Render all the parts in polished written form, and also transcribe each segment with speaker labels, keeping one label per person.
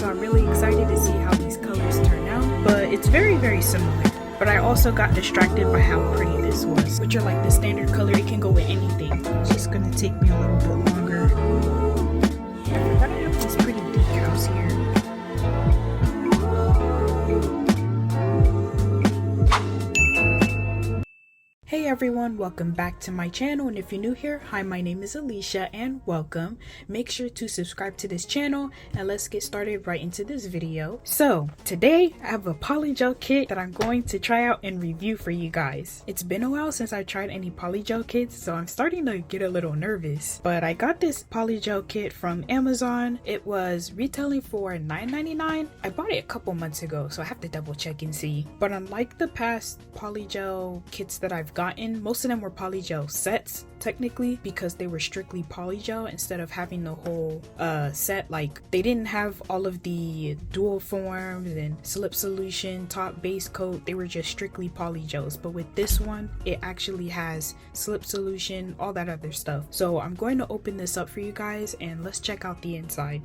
Speaker 1: so I'm really excited to see how these colors turn out. But it's very similar. But I also got distracted by how pretty this was, which are like the standard color. It can go with anything. It's just gonna take me a little bit longer. I forgot I have these pretty decals here. Hey everyone, welcome back to my channel, and if you're new here, hi, my name is Eleasha and welcome. Make sure to subscribe to this channel and let's get started right into this video. So today I have a polygel kit that I'm going to try out and review for you guys. It's been a while since I tried any polygel kits, so I'm starting to get a little nervous, but I got this polygel kit from Amazon. It was retailing for $9.99. I bought it a couple months ago, so I have to double check and see. But unlike the past polygel kits that I've gotten, most of them were polygel sets technically, because they were strictly polygel instead of having the whole set. Like, they didn't have all of the dual forms and slip solution, top, base coat. They were just strictly polygels. But with this one, it actually has slip solution, all that other stuff. So I'm going to open this up for you guys and let's check out the inside.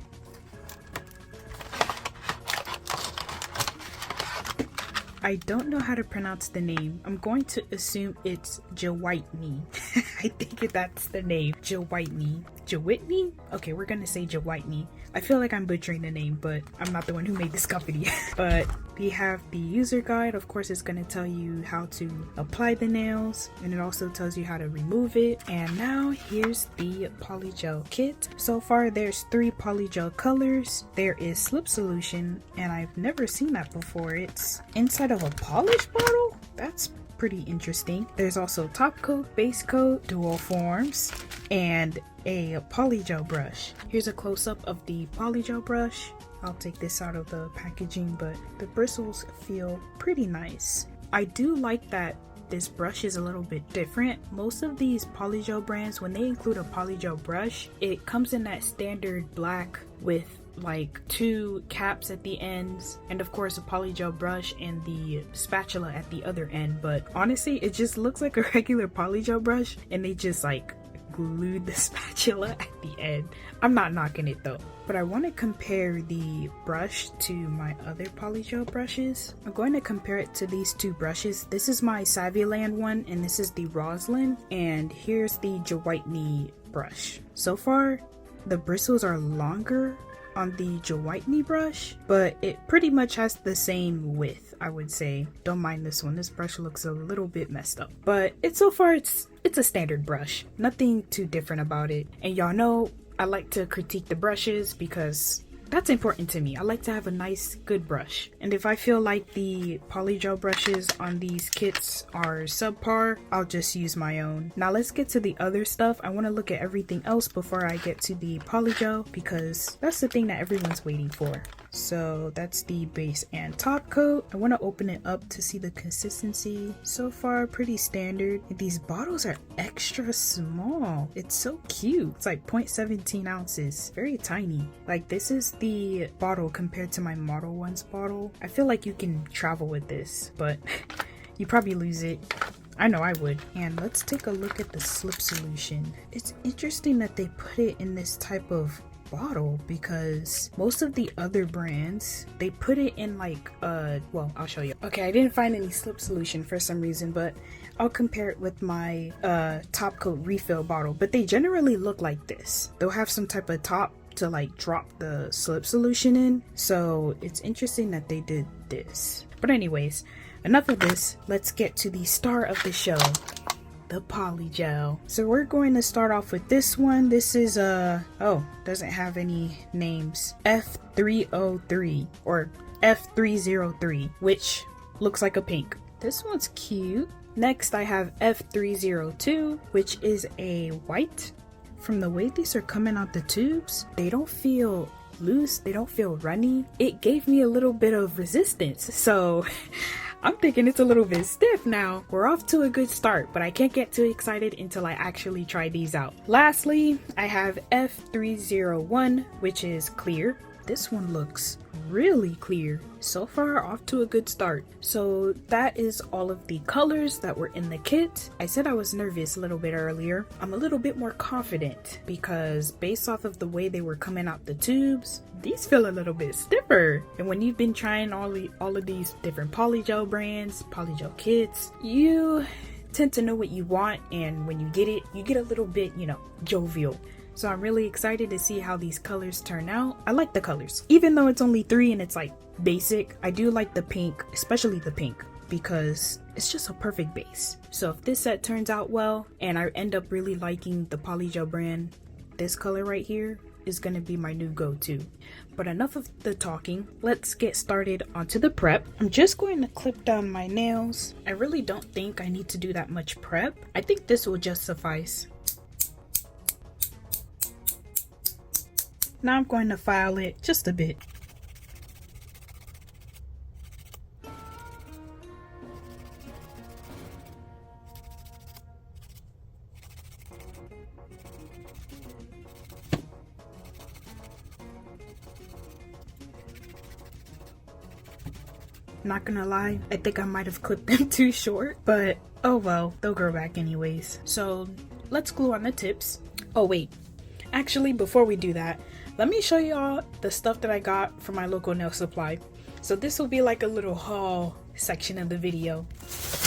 Speaker 1: I don't know how to pronounce the name. I'm going to assume it's Jewhiteny. I think that's the name. Jewhiteny. Jewhiteny? Okay, we're gonna say Jewhiteny. I feel like I'm butchering the name, but I'm not the one who made this company. But we have the user guide. Of course, it's gonna tell you how to apply the nails, and it also tells you how to remove it. And now here's the polygel kit. So far, there's 3 polygel colors. There is slip solution, and I've never seen that before. It's inside of a polish bottle? That's pretty interesting. There's also top coat, base coat, dual forms, and a polygel brush. Here's a close-up of the polygel brush. I'll take this out of the packaging, but the bristles feel pretty nice. I do like that this brush is a little bit different. Most of these polygel brands, when they include a polygel brush, it comes in that standard black with like 2 caps at the ends, and of course a polygel brush and the spatula at the other end. But honestly, it just looks like a regular polygel brush, and they just like glued the spatula at the end. I'm not knocking it though, but I want to compare the brush to my other polygel brushes. I'm going to compare it to these 2 brushes. This is my Saviland one, and this is the Roslyn, and here's the Jewhiteny brush. So far, the bristles are longer on the Jewhiteny brush, but it pretty much has the same width, I would say. Don't mind this one. This brush looks a little bit messed up, but so far it's a standard brush. Nothing too different about it. And y'all know I like to critique the brushes because that's important to me. I like to have a nice, good brush. And if I feel like the polygel brushes on these kits are subpar, I'll just use my own. Now let's get to the other stuff. I want to look at everything else before I get to the polygel, because that's the thing that everyone's waiting for. So that's the base and top coat. I want to open it up to see the consistency. So far, pretty standard. These bottles are extra small. It's so cute. It's like 0.17 ounces. Very tiny. Like, this is the bottle compared to my Model 1's bottle. I feel like you can travel with this, but you probably lose it. I know I would. And let's take a look at the slip solution. It's interesting that they put it in this type of bottle, because most of the other brands, they put it in like well, I'll show you. Okay, I didn't find any slip solution for some reason, but I'll compare it with my top coat refill bottle. But they generally look like this. They'll have some type of top to like drop the slip solution in, so it's interesting that they did this. But anyways, enough of this. Let's get to the star of the show, the polygel. So we're going to start off with this one. This is doesn't have any names. 𝓓𝓲𝓼𝓬 or 𝓓303, which looks like a pink. This one's cute. Next I have 𝓓302, which is a white. From the way these are coming out the tubes, they don't feel loose, they don't feel runny. It gave me a little bit of resistance, so I'm thinking it's a little bit stiff now. We're off to a good start, but I can't get too excited until I actually try these out. Lastly, I have 𝓓301, which is clear. this one looks really clear. So far, off to a good start. So that is all of the colors that were in the kit. I said I was nervous a little bit earlier. I'm a little bit more confident because based off of the way they were coming out the tubes, these feel a little bit stiffer. And when you've been trying all of these different polygel brands, polygel kits, you tend to know what you want, and when you get it, you get a little bit, you know, jovial. So I'm really excited to see how these colors turn out. I like the colors. Even though it's only 3 and it's like basic, I do like the pink, especially the pink, because it's just a perfect base. So if this set turns out well and I end up really liking the polygel brand, this color right here is going to be my new go-to. But enough of the talking, let's get started onto the prep. I'm just going to clip down my nails. I really don't think I need to do that much prep. I think this will just suffice. Now I'm going to file it just a bit. Not gonna lie, I think I might have clipped them too short, but oh well, they'll grow back anyways. So let's glue on the tips. Oh wait, actually before we do that, let me show y'all the stuff that I got from my local nail supply. So this will be like a little haul section of the video.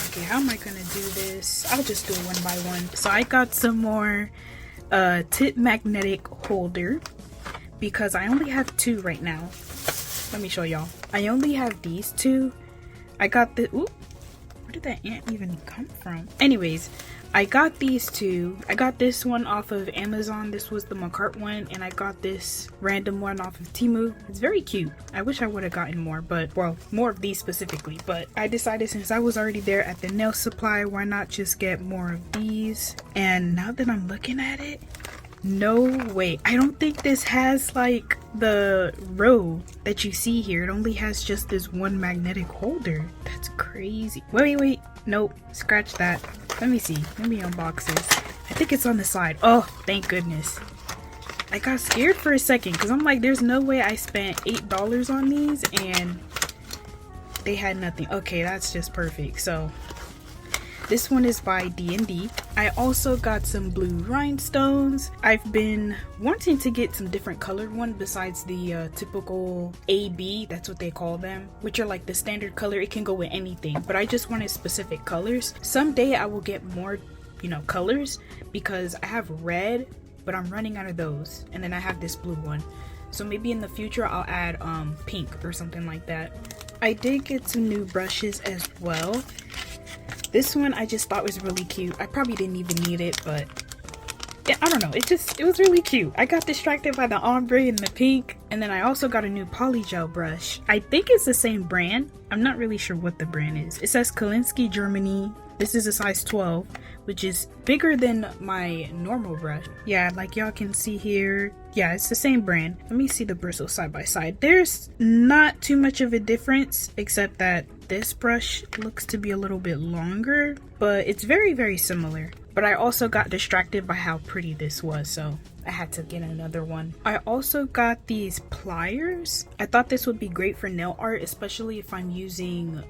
Speaker 1: Okay, how am I gonna do this? I'll just do it one by one. So I got some more tip magnetic holder because I only have 2 right now. Let me show y'all. I only have these 2. I got the, ooh, where did that ant even come from? Anyways, I got these 2. I got this one off of Amazon. This was the Macart one, and I got this random one off of Temu. It's very cute. I wish I would have gotten more, but well, more of these specifically. But I decided since I was already there at the nail supply, why not just get more of these? And now that I'm looking at it, no way. I don't think this has like the row that you see here. It only has just this one magnetic holder. That's crazy. Wait. Nope. Scratch that. Let me see. Let me unbox this. I think it's on the side. Oh, thank goodness. I got scared for a second because I'm like, there's no way I spent $8 on these and they had nothing. Okay, that's just perfect. So this one is by D&D. I also got some blue rhinestones. I've been wanting to get some different colored one besides the typical AB, that's what they call them, which are like the standard color. It can go with anything, but I just wanted specific colors. Someday I will get more, you know, colors because I have red, but I'm running out of those. And then I have this blue one. So maybe in the future I'll add pink or something like that. I did get some new brushes as well. This one I just thought was really cute. I probably didn't even need it, but yeah, I don't know. It was really cute. I got distracted by the ombre and the pink. And then I also got a new polygel brush. I think it's the same brand. I'm not really sure what the brand is. It says Kalinsky, Germany. This is a size 12, which is bigger than my normal brush. Yeah, like y'all can see here. Yeah, it's the same brand. Let me see the bristles side by side. There's not too much of a difference, except that this brush looks to be a little bit longer, but it's very, very similar. But I also got distracted by how pretty this was, so I had to get another one. I also got these pliers. I thought this would be great for nail art, especially if I'm using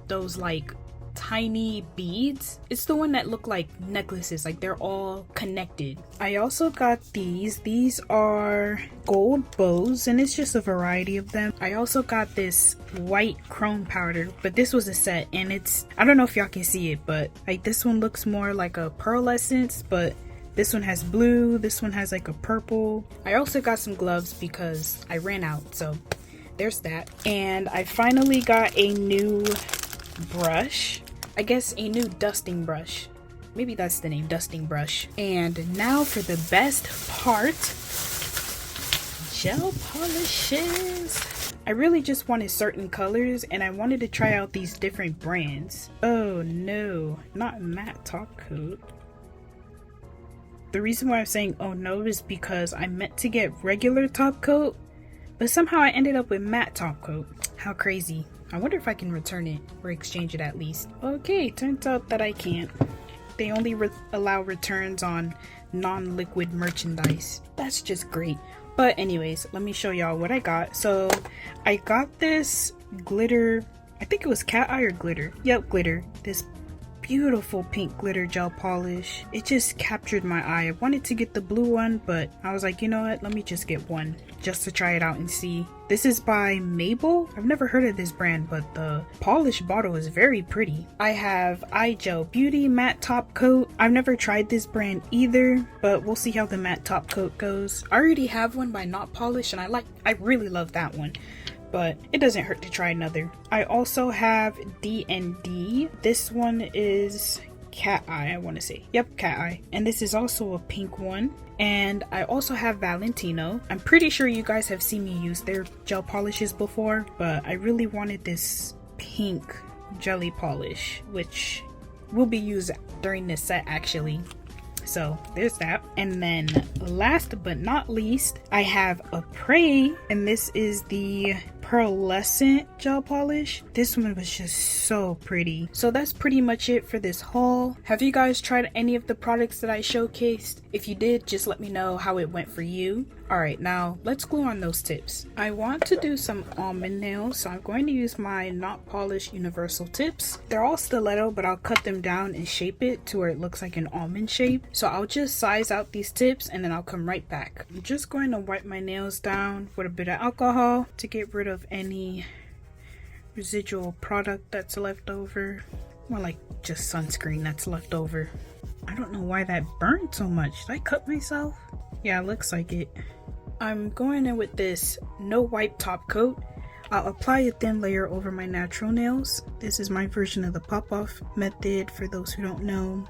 Speaker 1: those like tiny beads. It's the one that look like necklaces, like they're all connected. I also got these are gold bows, and it's just a variety of them. I also got this white chrome powder, but this was a set, and it's, I don't know if y'all can see it, but like this one looks more like a pearlescence, but this one has blue, this one has like a purple. I also got some gloves because I ran out, so there's that. And I finally got a new brush, I guess a new dusting brush. Maybe that's the name, dusting brush. And now for the best part, gel polishes. I really just wanted certain colors and I wanted to try out these different brands. Oh no, not matte top coat. The reason why I'm saying oh no is because I meant to get regular top coat, but somehow I ended up with matte top coat. How crazy. I wonder if I can return it or exchange it at least. Okay, turns out that I can't. They only allow returns on non-liquid merchandise. That's just great. But anyways, let me show y'all what I got. So I got this glitter, I think it was cat eye or glitter. Yep, glitter. This beautiful pink glitter gel polish. It just captured my eye. I wanted to get the blue one, but I was like, you know what, let me just get one just to try it out and see. This is by Mabel. I've never heard of this brand, but the polish bottle is very pretty. I have Eye Gel Beauty matte top coat. I've never tried this brand either, but we'll see how the matte top coat goes. I already have one by Not Polish, and I really love that one, but it doesn't hurt to try another. I also have D&D. This one is cat eye, I want to say. Yep, cat eye. And this is also a pink one. And I also have Valentino. I'm pretty sure you guys have seen me use their gel polishes before, but I really wanted this pink jelly polish, which will be used during this set actually. So there's that. And then last but not least, I have a Prey, and this is the pearlescent gel polish. This one was just so pretty. So that's pretty much it for this haul. Have you guys tried any of the products that I showcased? If you did, just let me know how it went for you. Alright, now let's glue on those tips. I want to do some almond nails, so I'm going to use my Not Polished universal tips. They're all stiletto, but I'll cut them down and shape it to where it looks like an almond shape. So I'll just size out these tips and then I'll come right back. I'm just going to wipe my nails down with a bit of alcohol to get rid of any residual product that's left over. More like just sunscreen that's left over. I don't know why that burned so much. Did I cut myself? Yeah, it looks like it. I'm going in with this no wipe top coat. I'll apply a thin layer over my natural nails. This is my version of the pop-off method for those who don't know.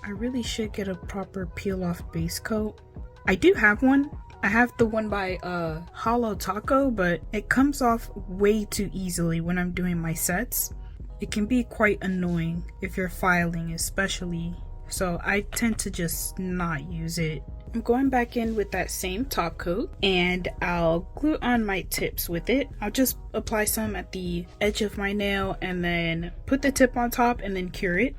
Speaker 1: I really should get a proper peel-off base coat. I do have one. I have the one by 𝓕𝓲𝓸𝓭, but it comes off way too easily when I'm doing my sets. It can be quite annoying if you're filing especially, so I tend to just not use it. I'm going back in with that same top coat and I'll glue on my tips with it. I'll just apply some at the edge of my nail and then put the tip on top and then cure it.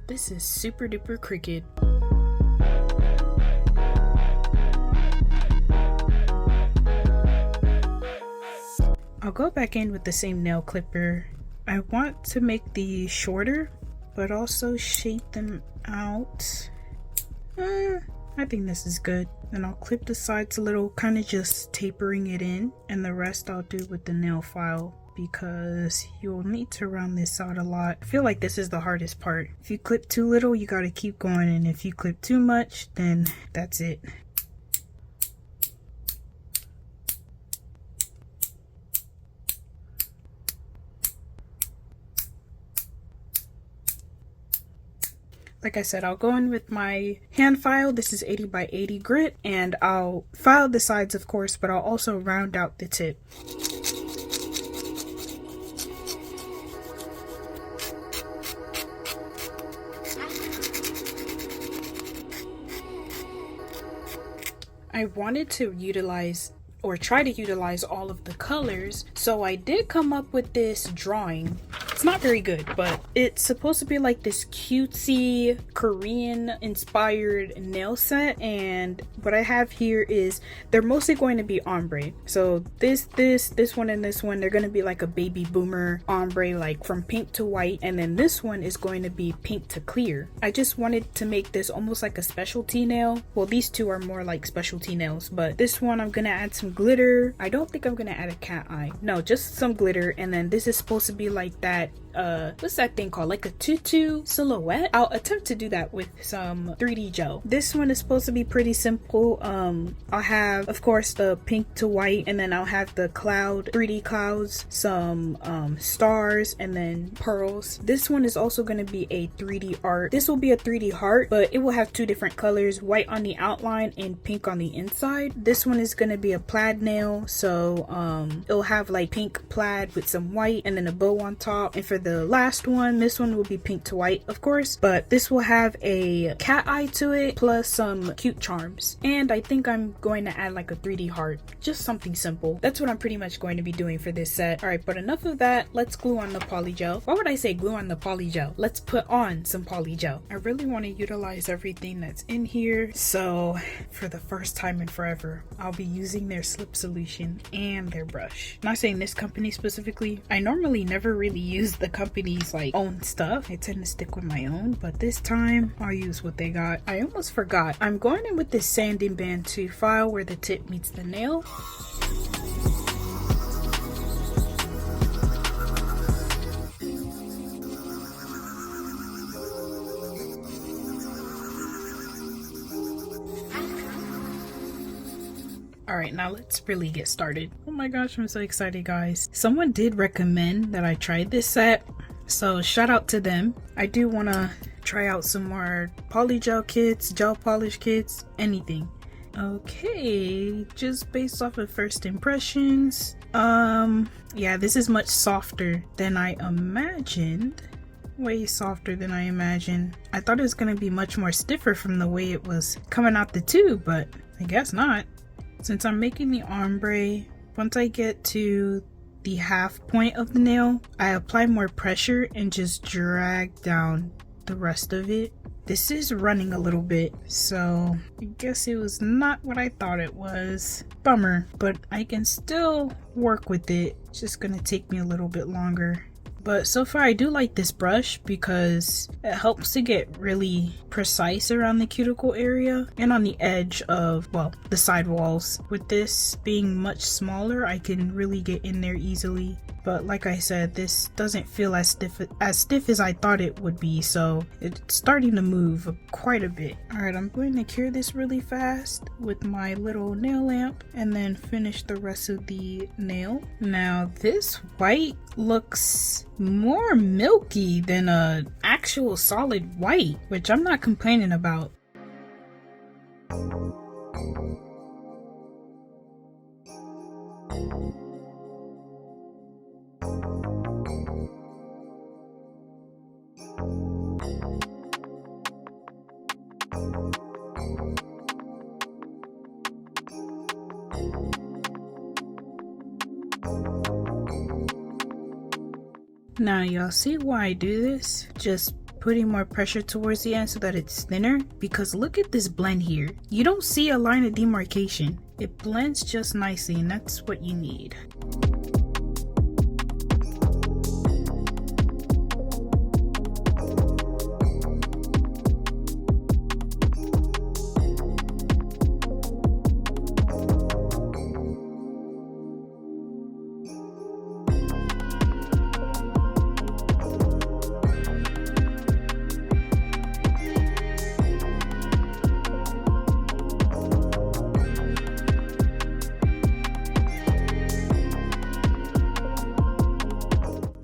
Speaker 1: This is super duper crooked. I'll go back in with the same nail clipper. I want to make these shorter, but also shape them out. I think this is good. Then I'll clip the sides a little, kind of just tapering it in, and the rest I'll do with the nail file, because you'll need to round this out a lot. I feel like this is the hardest part. If you clip too little, you gotta keep going, and if you clip too much, then that's it. Like I said, I'll go in with my hand file. This is 80 by 80 grit, and I'll file the sides of course, but I'll also round out the tip. I wanted to utilize or try to utilize all of the colors, so I did come up with this drawing. It's not very good, but it's supposed to be like this cutesy Korean inspired nail set, and what I have here is they're mostly going to be ombre. So this one and this one, they're going to be like a baby boomer ombre, like from pink to white, and then this one is going to be pink to clear. I just wanted to make this almost like a specialty nail. Well, these two are more like specialty nails, but this one I'm going to add some some glitter. I don't think I'm gonna add a cat eye. No, just some glitter. And then this is supposed to be like that, what's that thing called? Like a tutu silhouette. I'll attempt to do that with some 3D gel. This one is supposed to be pretty simple. I'll have, of course, the pink to white, and then I'll have the 3D clouds, some stars, and then pearls. This one is also going to be a 3D art. This will be a 3D heart, but it will have two different colors, white on the outline and pink on the inside. This one is going to be a plaid nail, so it'll have like pink plaid with some white and then a bow on top. And for the last one, this one will be pink to white, of course, but this will have a cat eye to it plus some cute charms. And I think I'm going to add like a 3D heart, just something simple. That's what I'm pretty much going to be doing for this set. All right, but enough of that. Let's glue on the polygel. Why would I say glue on the polygel? Let's put on some polygel. I really want to utilize everything that's in here, so for the first time in forever, I'll be using their slip solution and their brush. I'm not saying this company specifically. I normally never really use the company's like own stuff. I tend to stick with my own, but this time I'll use what they got. I almost forgot. I'm going in with this sanding band to file where the tip meets the nail. Alright, now let's really get started. Oh my gosh, I'm so excited, guys. Someone did recommend that I try this set, so shout out to them. I do want to try out some more polygel kits, gel polish kits, anything. Okay, just based off of first impressions, yeah, this is much softer than I imagined. Way softer than I imagined. I thought it was going to be much more stiffer from the way it was coming out the tube, but I guess not. Since I'm making the ombre, once I get to the half point of the nail, I apply more pressure and just drag down the rest of it. This is running a little bit, so I guess it was not what I thought it was. Bummer, but I can still work with it. It's just gonna take me a little bit longer. But so far I do like this brush because it helps to get really precise around the cuticle area and on the edge of, well, the side walls. With this being much smaller, I can really get in there easily. But like I said, this doesn't feel as stiff as I thought it would be, so it's starting to move quite a bit. Alright, I'm going to cure this really fast with my little nail lamp and then finish the rest of the nail. Now this white looks more milky than a actual solid white, which I'm not complaining about. Now y'all see why I do this? Just putting more pressure towards the end so that it's thinner, because look at this blend here. You don't see a line of demarcation. It blends just nicely, and that's what you need.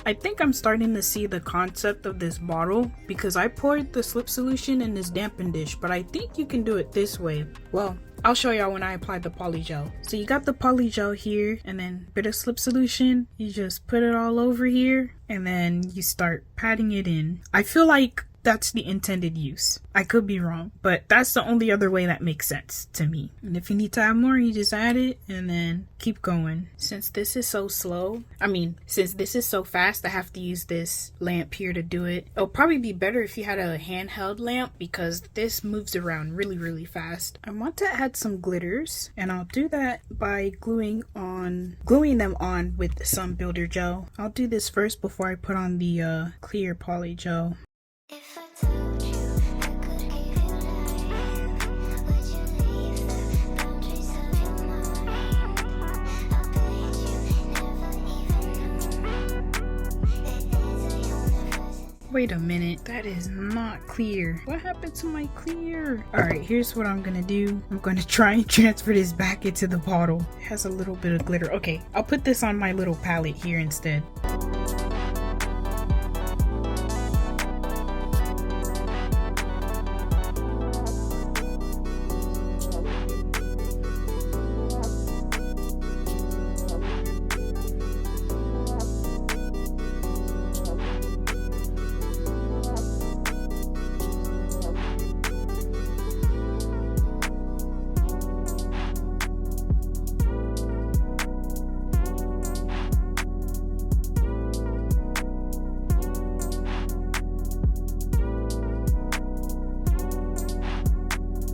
Speaker 1: I think I'm starting to see the concept of this bottle because I poured the slip solution in this dampen dish, but I think you can do it this way. Well, I'll show y'all when I apply the polygel. So you got the polygel here, and then a bit of slip solution. You just put it all over here, and then you start patting it in. I feel like that's the intended use. I could be wrong, but that's the only other way that makes sense to me. And if you need to add more, you just add it and then keep going. Since this is so slow, since this is so fast, I have to use this lamp here to do it. It'll probably be better if you had a handheld lamp because this moves around really, really fast. I want to add some glitters, and I'll do that by gluing them on with some builder gel. I'll do this first before I put on the clear poly gel.
Speaker 2: If I told you I could give you life, would you leave the boundaries of your mind?
Speaker 1: Wait a minute, that is not clear. What happened to my clear? All right, here's what I'm gonna do. I'm gonna try and transfer this back into the bottle. It has a little bit of glitter. Okay, I'll put this on my little palette here instead.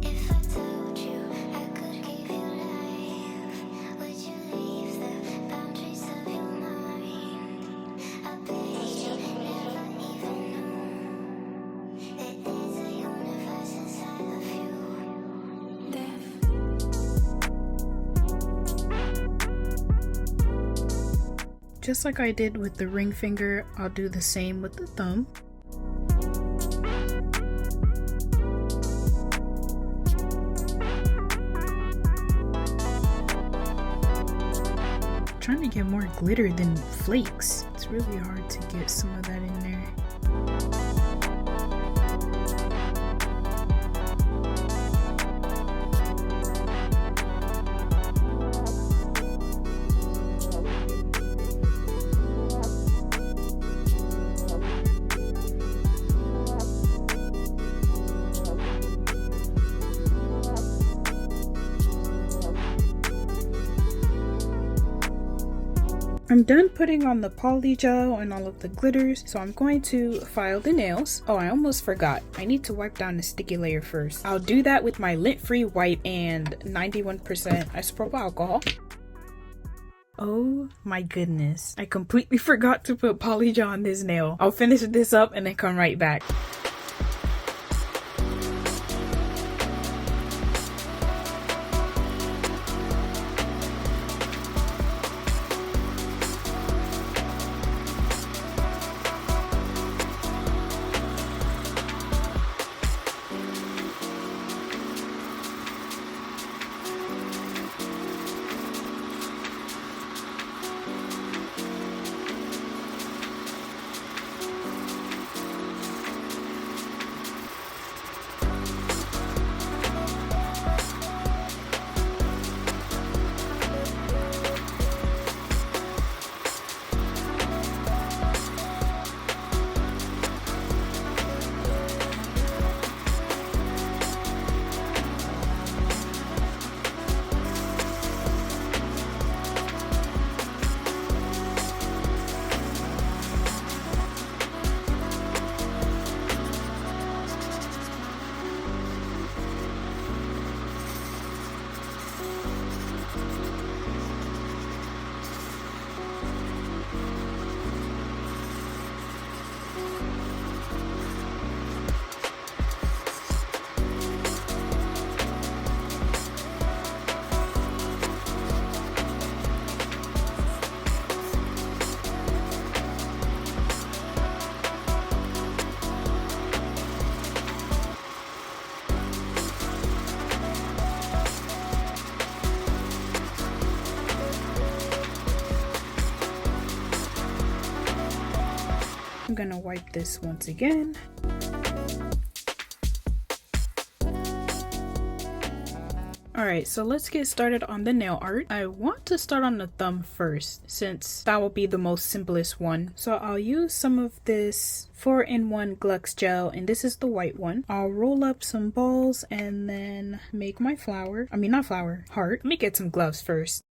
Speaker 2: If I told you I could give you life, would you leave the boundaries of your mind? I bet you never even knew that there's a universe inside of you.
Speaker 1: Just like I did with the ring finger, I'll do the same with the thumb. Trying to get more glitter than flakes. It's really hard to get some of that in there. I'm done putting on the polygel and all of the glitters, so I'm going to file the nails. Oh, I almost forgot. I need to wipe down the sticky layer first. I'll do that with my lint-free wipe and 91% isopropyl alcohol. Oh my goodness. I completely forgot to put polygel on this nail. I'll finish this up and then come right back. I'm gonna wipe this once again. Alright, so let's get started on the nail art. I want to start on the thumb first, since that will be the most simplest one. So I'll use some of this 4-in-1 Glux gel, and this is the white one. I'll roll up some balls and then make my flower. I mean, not flower, heart. Let me get some gloves first.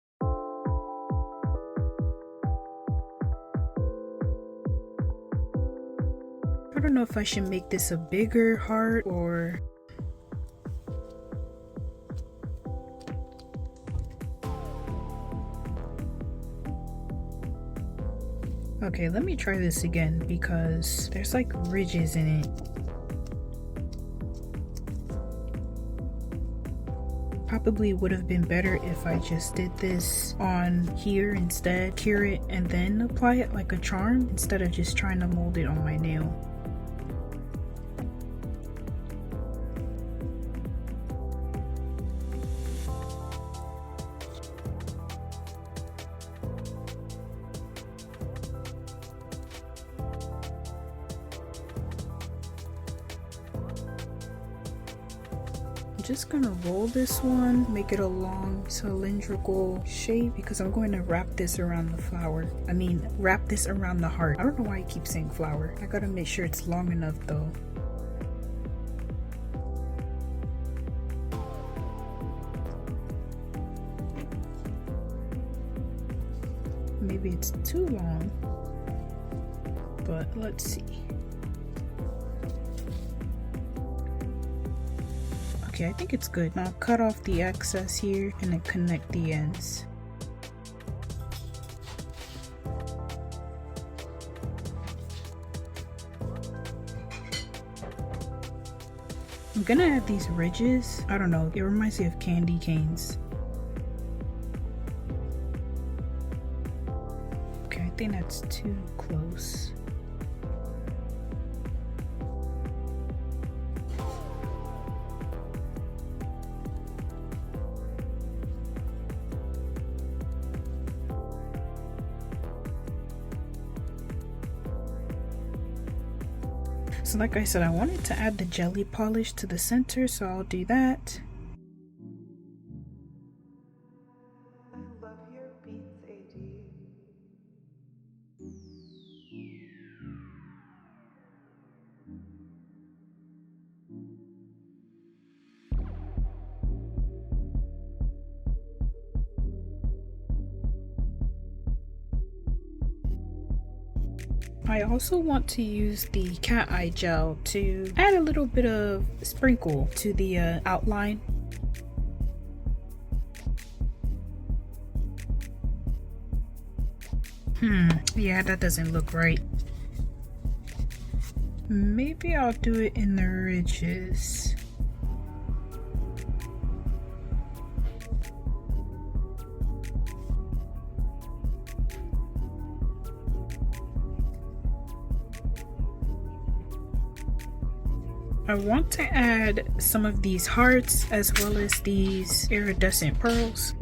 Speaker 1: I don't know if I should make this a bigger heart or... Okay, let me try this again because there's like ridges in it. Probably would have been better if I just did this on here instead, cure it and then apply it like a charm instead of just trying to mold it on my nail. just gonna roll this one, make it a long cylindrical shape because I'm going to wrap this around the flower. I mean, wrap this around the heart. I don't know why I keep saying flower. I gotta make sure it's long enough though. Maybe it's too long, but let's see. Okay, I think it's good. Now cut off the excess here and then connect the ends. I'm gonna add these ridges. I don't know, it reminds me of candy canes. Okay, I think that's too close. So like I said, I wanted to add the jelly polish to the center, so I'll do that. I also want to use the cat eye gel to add a little bit of sprinkle to the outline. Yeah, that doesn't look right. Maybe I'll do it in the ridges. I want to add some of these hearts as well as these iridescent pearls.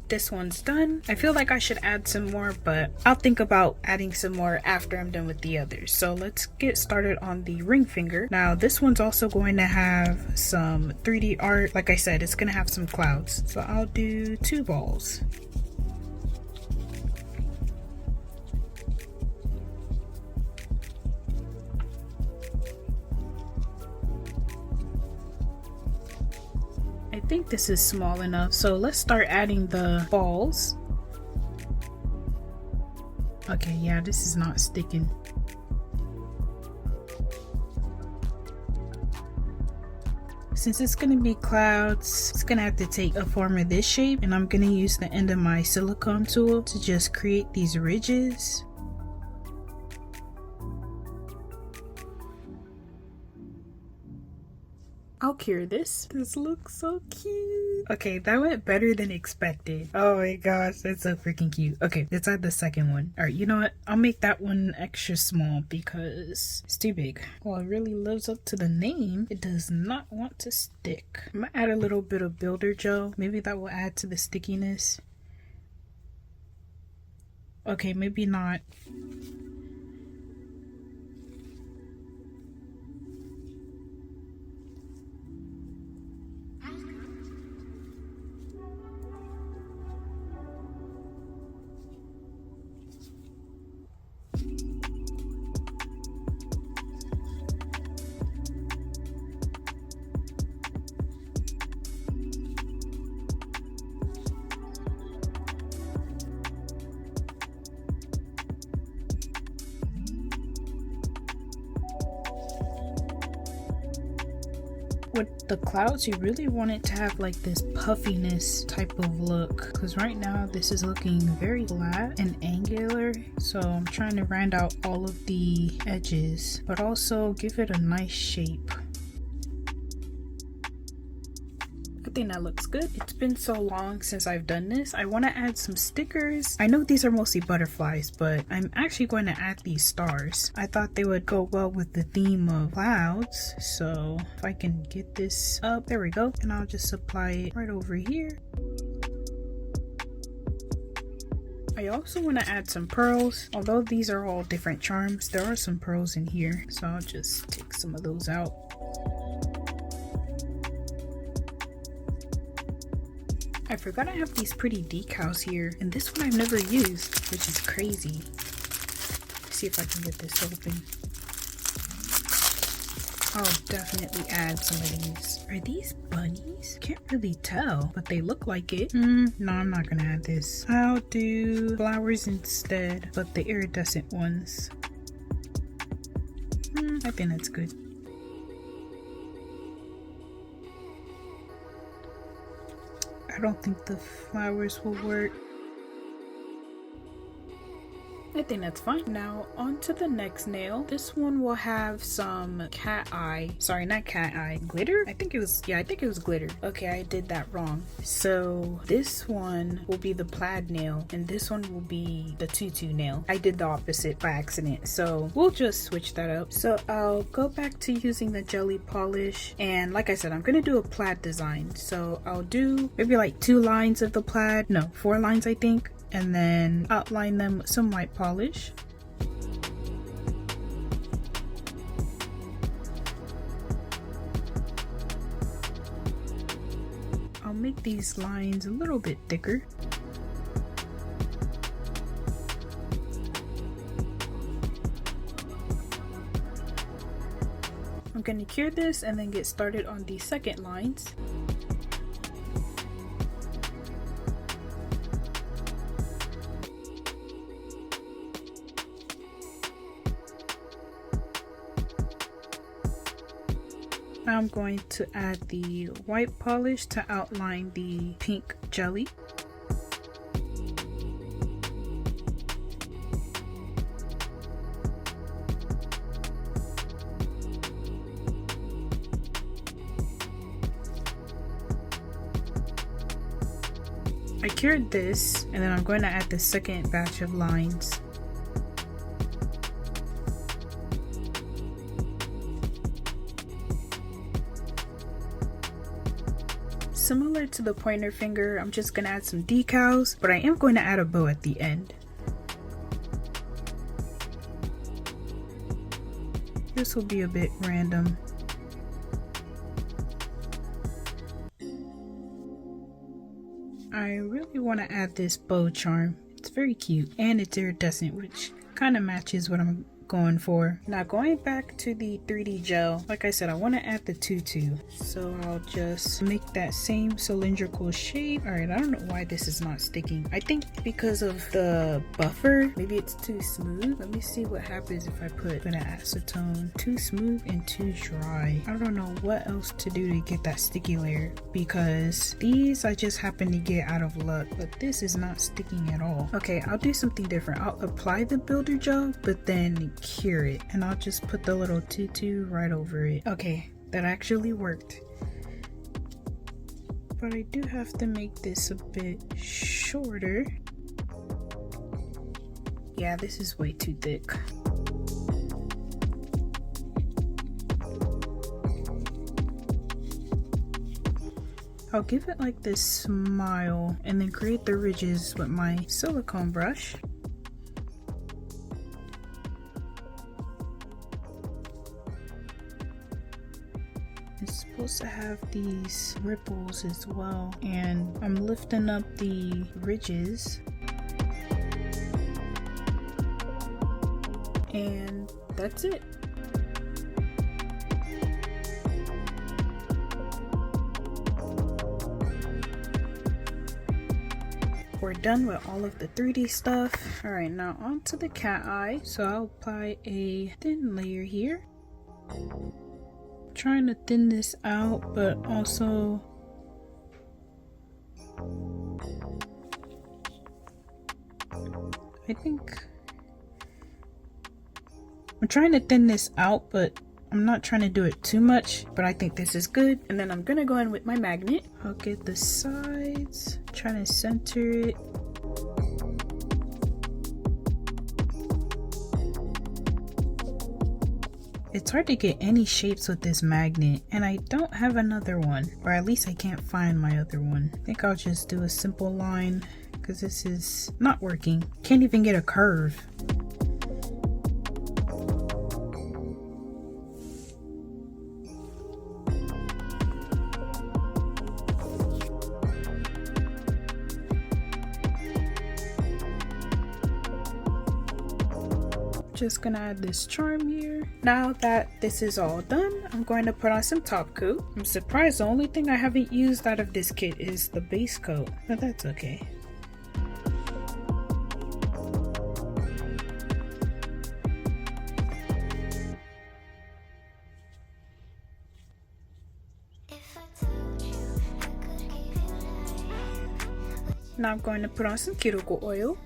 Speaker 1: This one's done. I feel like I should add some more, but I'll think about adding some more after I'm done with the others. So let's get started on the ring finger. Now this one's also going to have some 3D art. Like I said, it's going to have some clouds. So I'll do 2 balls. I think this is small enough, so let's start adding the balls. Okay, yeah, this is not sticking. Since it's gonna be clouds, it's gonna have to take a form of this shape, and I'm gonna use the end of my silicone tool to just create these ridges. I'll cure this. This looks so cute. Okay, that went better than expected. Oh my gosh, that's so freaking cute. Okay, let's add the second one. All right, you know what? I'll make that one extra small because it's too big. Well, it really lives up to the name. It does not want to stick. I'm gonna add a little bit of builder gel. Maybe that will add to the stickiness. Okay, maybe not. With the clouds, you really want it to have like this puffiness type of look, because right now this is looking very flat and angular, so I'm trying to round out all of the edges but also give it a nice shape. I think that looks good. It's been so long since I've done this. I want to add some stickers. I know these are mostly butterflies, but I'm actually going to add these stars. I thought they would go well with the theme of clouds. So if I can get this up, there we go. And I'll just apply it right over here. I also want to add some pearls. Although these are all different charms, there are some pearls in here. So I'll just take some of those out. I forgot I have these pretty decals here, and this one I've never used, which is crazy. Let's see if I can get this open. I'll definitely add some of these. Are these bunnies? Can't really tell, but they look like it. No, I'm not gonna add this. I'll do flowers instead, but the iridescent ones. I think that's good. I don't think the flowers will work. I think that's fine. Now on to the next nail. This one will have some cat eye. Sorry, not cat eye. Glitter? I think it was glitter. Okay, I did that wrong. So this one will be the plaid nail and this one will be the tutu nail. I did the opposite by accident. So we'll just switch that up. So I'll go back to using the jelly polish. And like I said, I'm gonna do a plaid design. So I'll do maybe like 2 lines of the plaid. No, 4 lines I think. And then outline them with some white polish. I'll make these lines a little bit thicker. I'm going to cure this and then get started on the second lines. Now I'm going to add the white polish to outline the pink jelly. I cured this and then I'm going to add the second batch of lines. Similar to the pointer finger, I'm just gonna add some decals, but I am going to add a bow at the end. This will be a bit random. I really want to add this bow charm. It's very cute and it's iridescent, which kind of matches what I'm going for. Now going back to the 3D gel, like I said, I want to add the tutu, so I'll just make that same cylindrical shape. All right, I don't know why this is not sticking. I think because of the buffer, maybe it's too smooth. Let me see what happens if I put an acetone. Too smooth and too dry. I don't know what else to do to get that sticky layer, because these I just happen to get out of luck, but this is not sticking at all. Okay, I'll do something different. I'll apply the builder gel, but then cure it, and I'll just put the little tutu right over it. Okay, that actually worked, but I do have to make this a bit shorter. Yeah, this is way too thick. I'll give it like this smile and then create the ridges with my silicone brush. It's supposed to have these ripples as well, and I'm lifting up the ridges, and that's it. We're done with all of the 3D stuff. All right, now on to the cat eye. So I'll apply a thin layer here. Trying to thin this out, but also I think I'm trying to thin this out, but I'm not trying to do it too much, but I think this is good. And then I'm gonna go in with my magnet. I'll get the sides, trying to center it. It's hard to get any shapes with this magnet, and I don't have another one, or at least I can't find my other one. I think I'll just do a simple line because this is not working. Can't even get a curve. Just gonna add this charm here. Now that this is all done, I'm going to put on some top coat. I'm surprised the only thing I haven't used out of this kit is the base coat, but that's okay. Now I'm going to put on some cuticle oil.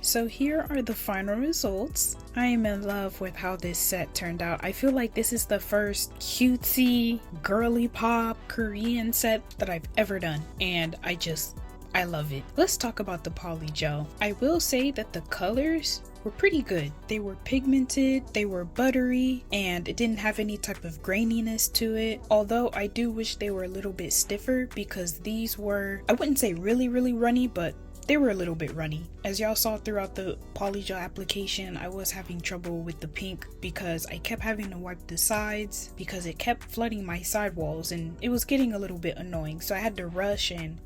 Speaker 1: So here are the final results. I am in love with how this set turned out. I feel like this is the first cutesy, girly pop Korean set that I've ever done, and I love it. Let's talk about the Polygel. I will say that the colors were pretty good. They were pigmented, they were buttery, and it didn't have any type of graininess to it. Although I do wish they were a little bit stiffer, because these were, I wouldn't say really runny, but they were a little bit runny. As y'all saw throughout the Polygel application, I was having trouble with the pink because I kept having to wipe the sides because it kept flooding my sidewalls and it was getting a little bit annoying. So I had to rush and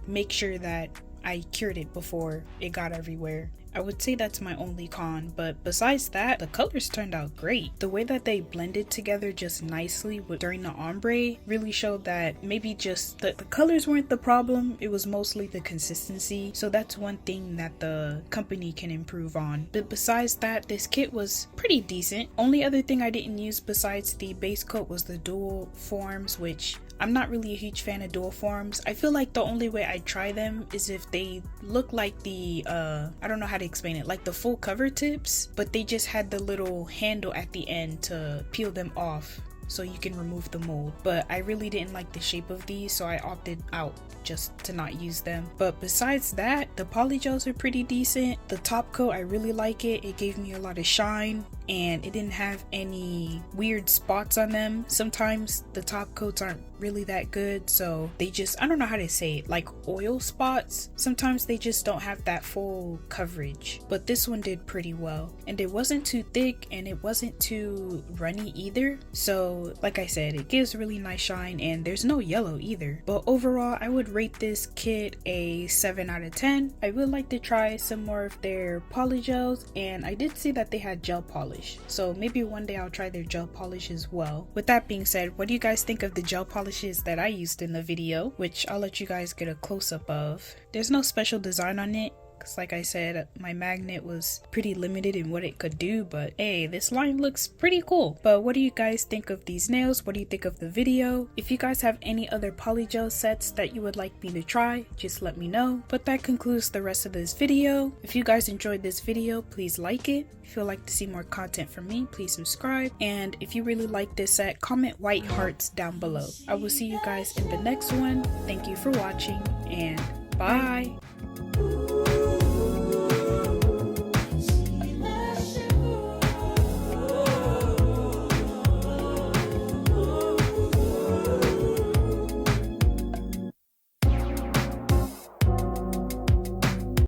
Speaker 1: make sure that I cured it before it got everywhere. I would say that's my only con, but besides that, the colors turned out great. The way that they blended together just nicely during the ombre really showed that maybe just the colors weren't the problem, it was mostly the consistency. So that's one thing that the company can improve on. But besides that, this kit was pretty decent. Only other thing I didn't use besides the base coat was the dual forms, which I'm not really a huge fan of dual forms. I feel like the only way I'd try them is if they look like the, I don't know how to explain it, like the full cover tips, but they just had the little handle at the end to peel them off so you can remove the mold. But I really didn't like the shape of these, so I opted out just to not use them. But besides that, the polygels are pretty decent. The top coat, I really like it. It gave me a lot of shine and it didn't have any weird spots on them. Sometimes the top coats aren't really that good, so they just, I don't know how to say it, like oil spots. Sometimes they just don't have that full coverage, but this one did pretty well. And it wasn't too thick and it wasn't too runny either. So like I said, it gives really nice shine and there's no yellow either. But overall, I would rate this kit a 7 out of 10. I would like to try some more of their polygels, and I did see that they had gel polish, so maybe one day I'll try their gel polish as well. With that being said, what do you guys think of the gel polishes that I used in the video, which I'll let you guys get a close-up of? There's no special design on it, because like I said, my magnet was pretty limited in what it could do, but hey, this line looks pretty cool. But what do you guys think of these nails? What do you think of the video? If you guys have any other polygel sets that you would like me to try, just let me know. But that concludes the rest of this video. If you guys enjoyed this video, please like it. If you'd like to see more content from me, please subscribe. And if you really like this set, comment white hearts down below. I will see you guys in the next one. Thank you for watching and bye.